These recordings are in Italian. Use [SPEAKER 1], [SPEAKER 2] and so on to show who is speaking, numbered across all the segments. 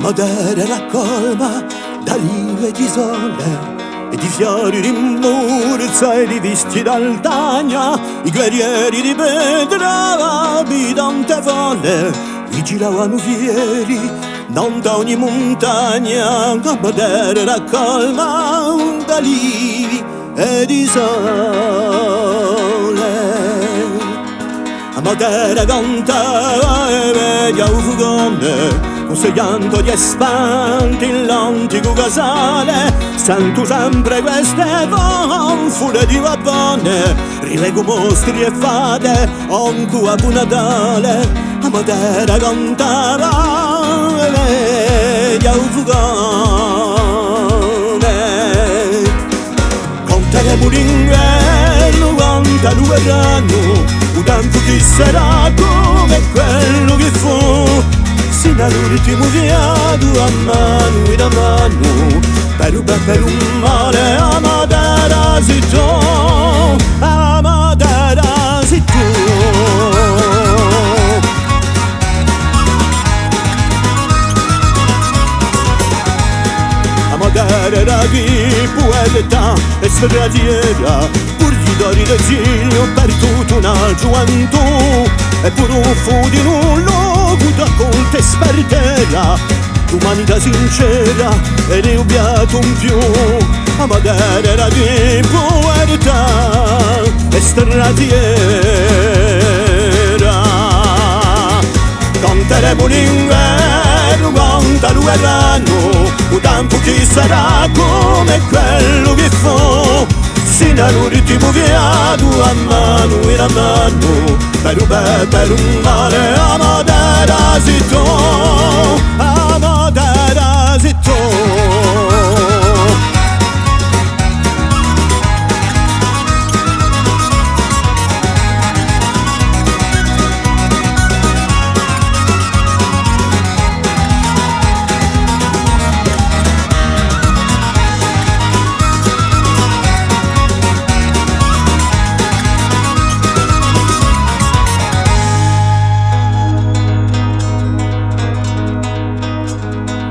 [SPEAKER 1] Modere raccolma d'alive di sole e di fiori di murza e di visti d'altagna, i guerrieri di pietra abitante folle vigilavano fieri non da ogni montagna. Modere raccolma d'alivi e di sole. Modere canta e veglia un fugone consigliando gli espanti l'antico casale. Sento sempre queste fanfule di vapone, rilego mostri e fate oncu a Natale. A Modera cantava e veglia un fugone, conteremo l'inverno, quanta verranno, un tempo che sarà come quello che fu, sino all'ultimo viaggio a mano in mano, per un mare. A Modera sei tu, a Modera sei tu. A Modera era chi poeta e stradiera, pur gli dori d'esilio per tutta una gioventù, e pur un fu di nullo da colta e spartera, l'umanità sincera e ne ubbiato un più. A Modera era di poeta e stradiera, canteremo l'inverno, quanta lo verranno, un tempo che sarà come quello che fu, sino all'ultimo viaggio a mano in mano, per un mare. A Modera sei tu, a Modera sei tu.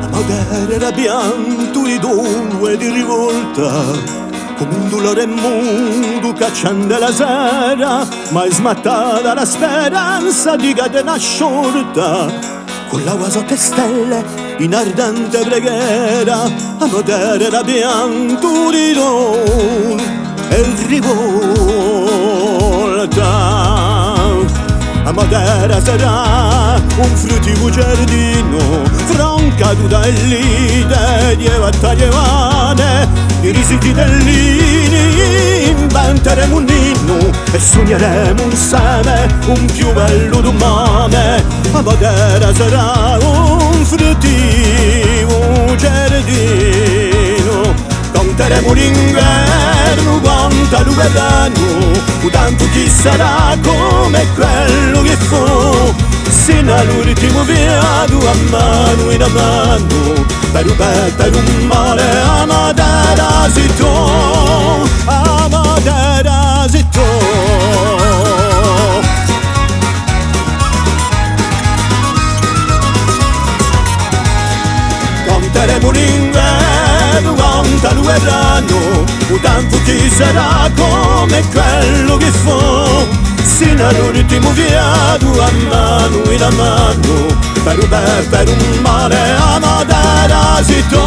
[SPEAKER 1] Modera era pianto di dolore e di rivolta, come un dolore muto cacciando la sera, mai smattata la speranza di catena sciolta, con l'acqua sotto le stelle in ardente preghiera. A Modera era pianto di dolore e rivolta. A Modera sarà un fruttivo giardino, francato da lite di battagliane, i risiti dell'ini inventeremo un inno e sogneremo un seme, un più bello domani. A Modera sarà un fruttivo giardino, canteremo l'inverno, quanta lo verranno, un tempo che sarà come quello che fu, sino all'ultimo viaggio a mano in mano, per un mare. A Modera sei tu, a Modera sei tu. Canteremo l'inverno, quanta lo verranno, un tempo che sarà come quello che fu, sino all'ultimo viaggio a mano in mano, per un mare. A Modera sei tu.